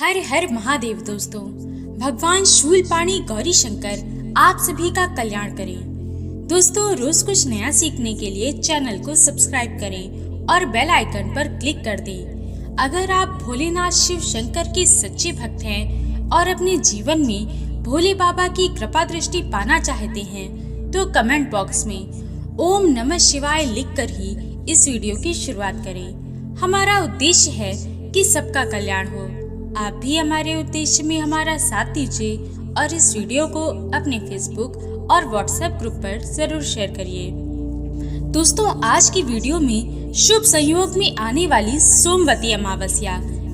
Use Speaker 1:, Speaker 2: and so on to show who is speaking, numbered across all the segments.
Speaker 1: हर हर महादेव दोस्तों। भगवान शूलपाणी गौरी शंकर आप सभी का कल्याण करें। दोस्तों, रोज कुछ नया सीखने के लिए चैनल को सब्सक्राइब करें और बेल आइकन पर क्लिक कर दें। अगर आप भोलेनाथ शिव शंकर के सच्चे भक्त हैं और अपने जीवन में भोले बाबा की कृपा दृष्टि पाना चाहते हैं तो कमेंट बॉक्स में ओम नमः शिवाय लिखकर ही इस वीडियो की शुरुआत करें। हमारा उद्देश्य है कि सबका कल्याण हो। आप भी हमारे उद्देश्य में हमारा साथ दीजिए और इस वीडियो को अपने फेसबुक और व्हाट्सएप ग्रुप पर जरूर शेयर करिए। दोस्तों, आज की वीडियो में शुभ संयोग में आने वाली सोमवती अमावस्या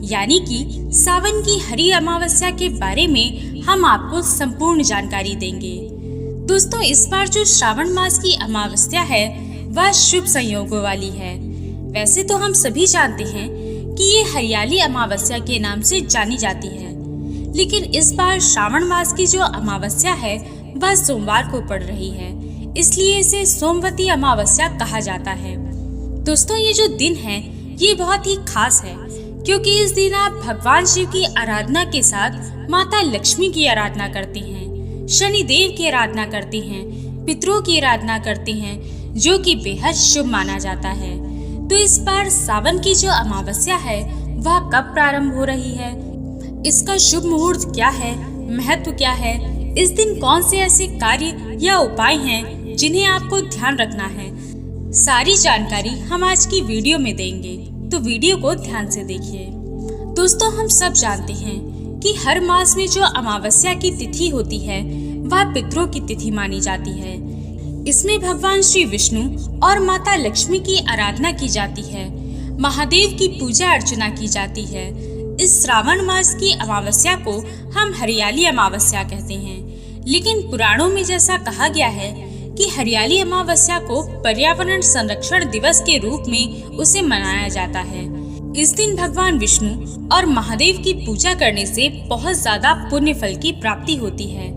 Speaker 1: यानी कि सावन की हरी अमावस्या के बारे में हम आपको संपूर्ण जानकारी देंगे। दोस्तों, इस बार जो श्रावण मास की अमावस्या है वह शुभ संयोगों वाली है। वैसे तो हम सभी जानते हैं कि ये हरियाली अमावस्या के नाम से जानी जाती है, लेकिन इस बार श्रावण मास की जो अमावस्या है वह सोमवार को पड़ रही है, इसलिए इसे सोमवती अमावस्या कहा जाता है। दोस्तों, ये जो दिन है ये बहुत ही खास है क्योंकि इस दिन आप भगवान शिव की आराधना के साथ माता लक्ष्मी की आराधना करते हैं, शनि देव की आराधना करते हैं, पितरों की आराधना करते हैं, जो कि बेहद शुभ माना जाता है। तो इस बार सावन की जो अमावस्या है वह कब प्रारंभ हो रही है, इसका शुभ मुहूर्त क्या है, महत्व क्या है, इस दिन कौन से ऐसे कार्य या उपाय हैं जिन्हें आपको ध्यान रखना है, सारी जानकारी हम आज की वीडियो में देंगे, तो वीडियो को ध्यान से देखिए। दोस्तों, हम सब जानते हैं कि हर मास में जो अमावस्या की तिथि होती है वह पितरों की तिथि मानी जाती है। इसमें भगवान श्री विष्णु और माता लक्ष्मी की आराधना की जाती है, महादेव की पूजा अर्चना की जाती है। इस श्रावण मास की अमावस्या को हम हरियाली अमावस्या कहते हैं, लेकिन पुराणों में जैसा कहा गया है कि हरियाली अमावस्या को पर्यावरण संरक्षण दिवस के रूप में उसे मनाया जाता है। इस दिन भगवान विष्णु और महादेव की पूजा करने से बहुत ज्यादा पुण्य फल की प्राप्ति होती है।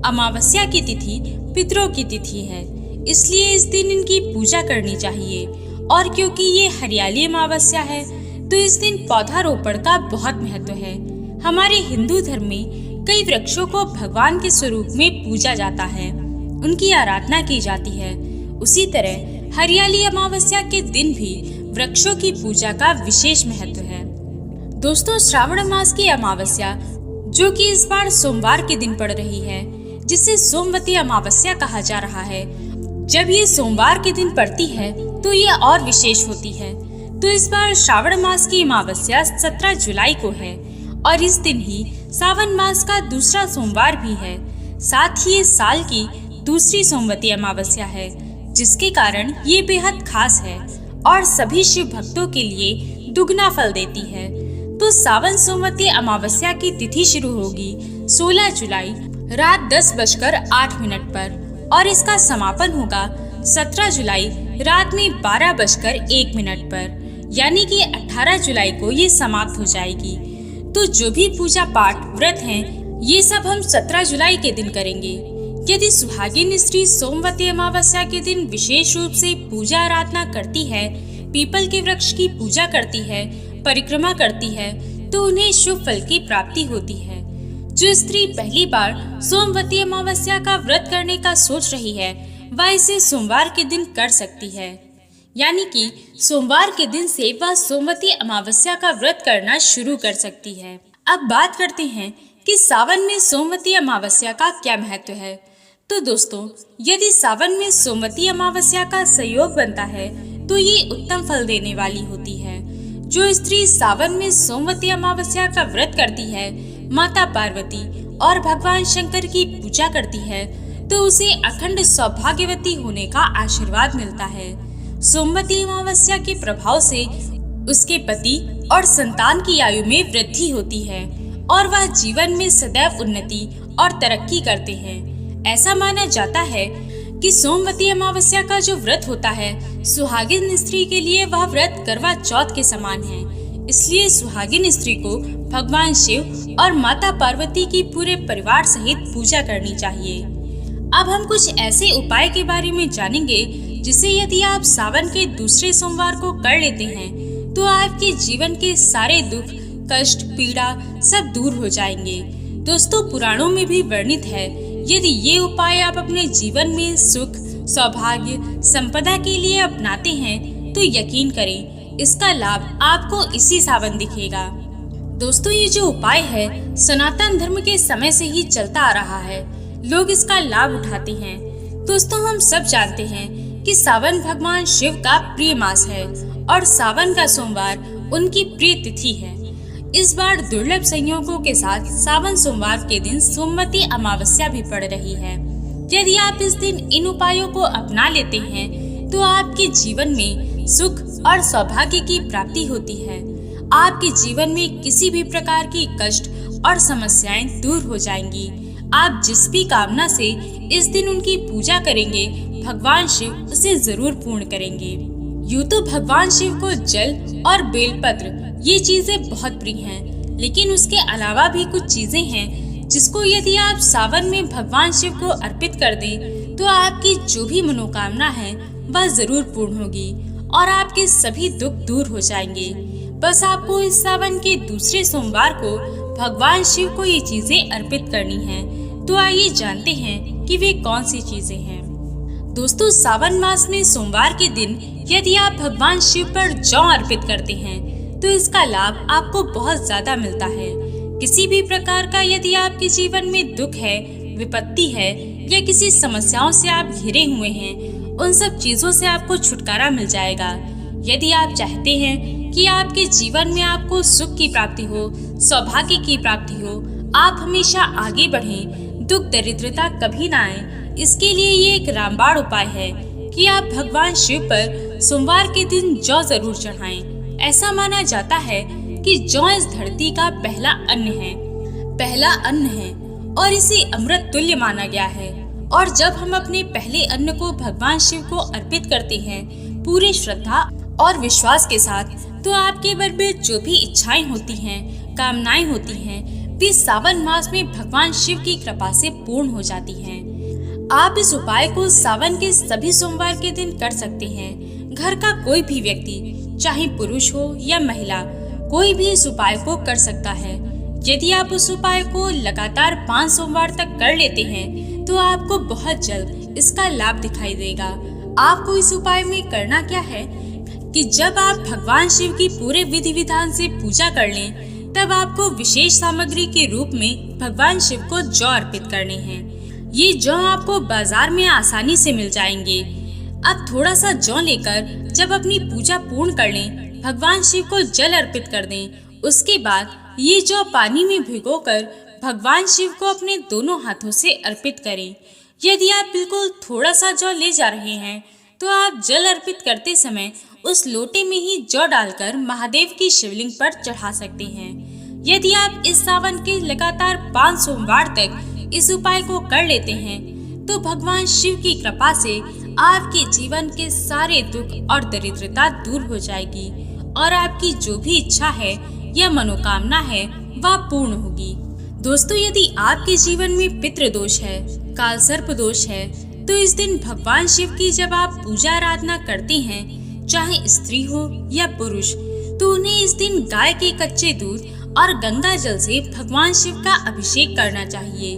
Speaker 1: अमावस्या की तिथि पितरों की तिथि है, इसलिए इस दिन इनकी पूजा करनी चाहिए। और क्योंकि ये हरियाली अमावस्या है तो इस दिन पौधारोपण का बहुत महत्व है। हमारे हिंदू धर्म में कई वृक्षों को भगवान के स्वरूप में पूजा जाता है, उनकी आराधना की जाती है। उसी तरह हरियाली अमावस्या के दिन भी वृक्षों की पूजा का विशेष महत्व है। दोस्तों, श्रावण मास की अमावस्या जो कि इस बार सोमवार के दिन पड़ रही है, जिसे सोमवती अमावस्या कहा जा रहा है, जब ये सोमवार के दिन पड़ती है तो ये और विशेष होती है। तो इस बार श्रावण मास की अमावस्या 17 जुलाई को है और इस दिन ही सावन मास का दूसरा सोमवार भी है। साथ ही इस साल की दूसरी सोमवती अमावस्या है, जिसके कारण ये बेहद खास है और सभी शिव भक्तों के लिए दुगना फल देती है। तो सावन सोमवती अमावस्या की तिथि शुरू होगी 16 जुलाई रात 10:08 पर और इसका समापन होगा 17 जुलाई रात में 12:01 पर, यानी कि 18 जुलाई को ये समाप्त हो जाएगी। तो जो भी पूजा पाठ व्रत हैं ये सब हम 17 जुलाई के दिन करेंगे। यदि सुहागिन स्त्री सोमवती अमावस्या के दिन विशेष रूप से पूजा आराधना करती है, पीपल के वृक्ष की पूजा करती है, परिक्रमा करती है, तो उन्हें शुभ फल की प्राप्ति होती है। जो स्त्री पहली बार सोमवती अमावस्या का व्रत करने का सोच रही है वह इसे सोमवार के दिन कर सकती है, यानी कि सोमवार के दिन से वह सोमवती अमावस्या का व्रत करना शुरू कर सकती है। अब बात करते हैं कि सावन में सोमवती अमावस्या का क्या महत्व है। तो दोस्तों, यदि सावन में सोमवती अमावस्या का संयोग बनता है तो ये उत्तम फल देने वाली होती है। जो स्त्री सावन में सोमवती अमावस्या का व्रत करती है, माता पार्वती और भगवान शंकर की पूजा करती है, तो उसे अखंड सौभाग्यवती होने का आशीर्वाद मिलता है। सोमवती अमावस्या के प्रभाव से उसके पति और संतान की आयु में वृद्धि होती है और वह जीवन में सदैव उन्नति और तरक्की करते हैं। ऐसा माना जाता है कि सोमवती अमावस्या का जो व्रत होता है सुहागिन स्त्री के लिए वह व्रत करवा चौथ के समान है, इसलिए सुहागिन स्त्री को भगवान शिव और माता पार्वती की पूरे परिवार सहित पूजा करनी चाहिए। अब हम कुछ ऐसे उपाय के बारे में जानेंगे जिसे यदि आप सावन के दूसरे सोमवार को कर लेते हैं तो आपके जीवन के सारे दुख कष्ट, पीड़ा सब दूर हो जाएंगे। दोस्तों, पुराणों में भी वर्णित है, यदि ये उपाय आप अपने जीवन में सुख, सौभाग्य, संपदा के लिए अपनाते हैं तो यकीन करें इसका लाभ आपको इसी सावन दिखेगा। दोस्तों, ये जो उपाय है सनातन धर्म के समय से ही चलता आ रहा है, लोग इसका लाभ उठाते हैं। दोस्तों, हम सब जानते हैं कि सावन भगवान शिव का प्रिय मास है और सावन का सोमवार उनकी प्रिय तिथि है। इस बार दुर्लभ संयोगों के साथ सावन सोमवार के दिन सोमवती अमावस्या भी पड़ रही है। यदि आप इस दिन इन उपायों को अपना लेते हैं तो आपके जीवन में सुख और सौभाग्य की प्राप्ति होती है। आपके जीवन में किसी भी प्रकार की कष्ट और समस्याएं दूर हो जाएंगी। आप जिस भी कामना से इस दिन उनकी पूजा करेंगे, भगवान शिव उसे जरूर पूर्ण करेंगे। यूँ तो भगवान शिव को जल और बेलपत्र ये चीजें बहुत प्रिय हैं, लेकिन उसके अलावा भी कुछ चीजें हैं जिसको यदि आप सावन में भगवान शिव को अर्पित कर दें तो आपकी जो भी मनोकामना है वह जरूर पूर्ण होगी और आपके सभी दुख दूर हो जाएंगे। बस आपको इस सावन के दूसरे सोमवार को भगवान शिव को ये चीजें अर्पित करनी हैं। तो आइए जानते हैं कि वे कौन सी चीजें हैं। दोस्तों, सावन मास में सोमवार के दिन यदि आप भगवान शिव पर जौ अर्पित करते हैं तो इसका लाभ आपको बहुत ज्यादा मिलता है। किसी भी प्रकार का यदि आपके जीवन में दुख है, विपत्ति है या किसी समस्याओं से आप घिरे हुए हैं, उन सब चीजों से आपको छुटकारा मिल जाएगा। यदि आप चाहते हैं कि आपके जीवन में आपको सुख की प्राप्ति हो, सौभाग्य की प्राप्ति हो, आप हमेशा आगे बढ़ें, दुख दरिद्रता कभी ना आए, इसके लिए ये एक रामबाण उपाय है कि आप भगवान शिव पर सोमवार के दिन जौ जरूर चढ़ाएं। ऐसा माना जाता है कि जौ इस धरती का पहला अन्न है और इसे अमृत तुल्य माना गया है। और जब हम अपने पहले अन्न को भगवान शिव को अर्पित करते हैं पूरे श्रद्धा और विश्वास के साथ, तो आपके मन में जो भी इच्छाएं होती हैं, कामनाएं होती हैं, वे सावन मास में भगवान शिव की कृपा से पूर्ण हो जाती हैं। आप इस उपाय को सावन के सभी सोमवार के दिन कर सकते हैं। घर का कोई भी व्यक्ति, चाहे पुरुष हो या महिला, कोई भी इस उपाय को कर सकता है। यदि आप उस उपाय को लगातार 5 सोमवार तक कर लेते हैं तो आपको बहुत जल्द इसका लाभ दिखाई देगा। आपको इस उपाय में करना क्या है कि जब आप भगवान शिव की पूरे विधि विधान से पूजा कर लें, तब आपको विशेष सामग्री के रूप में भगवान शिव को जौ अर्पित करने हैं। ये जौ आपको बाजार में आसानी से मिल जाएंगे। अब थोड़ा सा जौ लेकर जब अपनी पूजा पूर्ण कर लें, भगवान शिव को जल अर्पित कर दें। उसके बाद ये जौ पानी में भिगोकर भगवान शिव को अपने दोनों हाथों से अर्पित करें। यदि आप बिल्कुल थोड़ा सा जौ ले जा रहे हैं तो आप जल अर्पित करते समय उस लोटे में ही जौ डालकर महादेव की शिवलिंग पर चढ़ा सकते हैं। यदि आप इस सावन के लगातार 5 सोमवार तक इस उपाय को कर लेते हैं तो भगवान शिव की कृपा से आपके जीवन के सारे दुख और दरिद्रता दूर हो जाएगी और आपकी जो भी इच्छा है या मनोकामना है वह पूर्ण होगी। दोस्तों, यदि आपके जीवन में पितृ दोष है, काल सर्प दोष है, तो इस दिन भगवान शिव की जब आप पूजा आराधना करते हैं, चाहे स्त्री हो या पुरुष, तो उन्हें इस दिन गाय के कच्चे दूध और गंगा जल से भगवान शिव का अभिषेक करना चाहिए।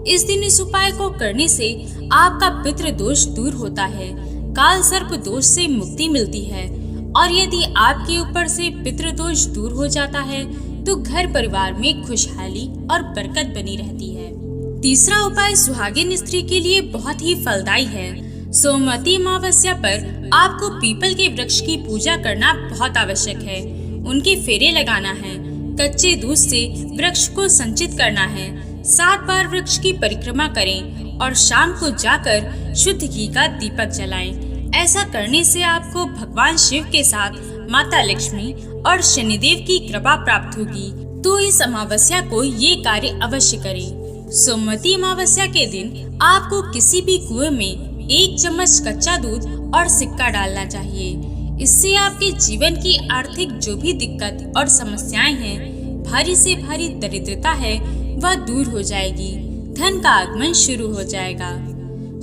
Speaker 1: इस दिन इस उपाय को करने से आपका पितृ दोष दूर होता है, काल सर्प दोष से मुक्ति मिलती है और यदि आपके ऊपर से पितृ दोष दूर हो जाता है तो घर परिवार में खुशहाली और बरकत बनी रहती है। तीसरा उपाय सुहागिन स्त्री के लिए बहुत ही फलदायी है। सोमवती अमावस्या पर आपको पीपल के वृक्ष की पूजा करना बहुत आवश्यक है। उनके फेरे लगाना है, कच्चे दूध से वृक्ष को संचित करना है, 7 बार वृक्ष की परिक्रमा करें और शाम को जाकर शुद्ध घी का दीपक जलाएं। ऐसा करने से आपको भगवान शिव के साथ माता लक्ष्मी और शनिदेव की कृपा प्राप्त होगी। तो इस अमावस्या को ये कार्य अवश्य करें। सोमवती अमावस्या के दिन आपको किसी भी कुएं में 1 चम्मच कच्चा दूध और सिक्का डालना चाहिए। इससे आपके जीवन की आर्थिक जो भी दिक्कत और समस्याएं हैं, भारी से भारी दरिद्रता है, वह दूर हो जाएगी, धन का आगमन शुरू हो जाएगा।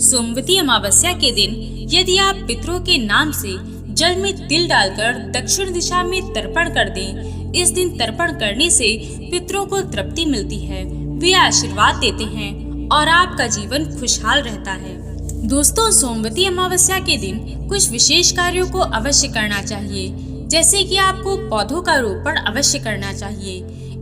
Speaker 1: सोमवती अमावस्या के दिन यदि आप पितरों के नाम से जल में तिल डालकर दक्षिण दिशा में तर्पण कर दें, इस दिन तर्पण करने से पितरों को तृप्ति मिलती है, वे आशीर्वाद देते हैं और आपका जीवन खुशहाल रहता है। दोस्तों, सोमवती अमावस्या के दिन कुछ विशेष कार्यों को अवश्य करना चाहिए, जैसे कि आपको पौधों का रोपण अवश्य करना चाहिए।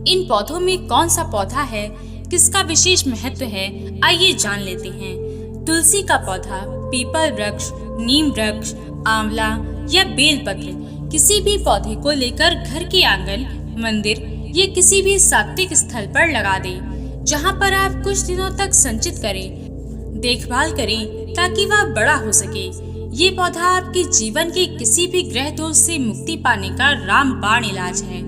Speaker 1: इन पौधों में कौन सा पौधा है, किसका विशेष महत्व है, आइए जान लेते हैं। तुलसी का पौधा, पीपल वृक्ष, नीम वृक्ष, आंवला या बेलपत्र किसी भी पौधे को लेकर घर के आंगन, मंदिर या किसी भी सात्विक स्थल पर लगा दें, जहां पर आप कुछ दिनों तक संचित करें, देखभाल करें ताकि वह बड़ा हो सके। ये पौधा आपके जीवन के किसी भी ग्रह दोष से मुक्ति पाने का रामबाण इलाज है।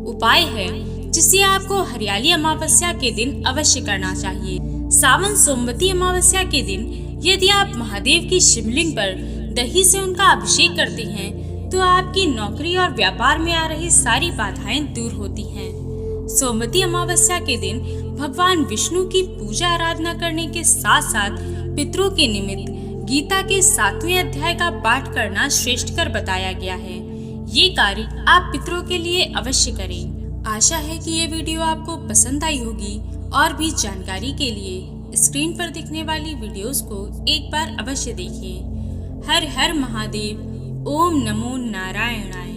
Speaker 1: उपाय है जिसे आपको हरियाली अमावस्या के दिन अवश्य करना चाहिए। सावन सोमवती अमावस्या के दिन यदि आप महादेव की शिवलिंग पर दही से उनका अभिषेक करते हैं तो आपकी नौकरी और व्यापार में आ रही सारी बाधाएं दूर होती हैं। सोमवती अमावस्या के दिन भगवान विष्णु की पूजा आराधना करने के साथ साथ पितरों के निमित्त गीता के 7वें अध्याय का पाठ करना श्रेष्ठकर बताया गया है। ये कार्य आप पितरों के लिए अवश्य करें। आशा है कि ये वीडियो आपको पसंद आई होगी और भी जानकारी के लिए स्क्रीन पर दिखने वाली वीडियोस को एक बार अवश्य देखिए। हर हर महादेव। ओम नमो नारायणाय।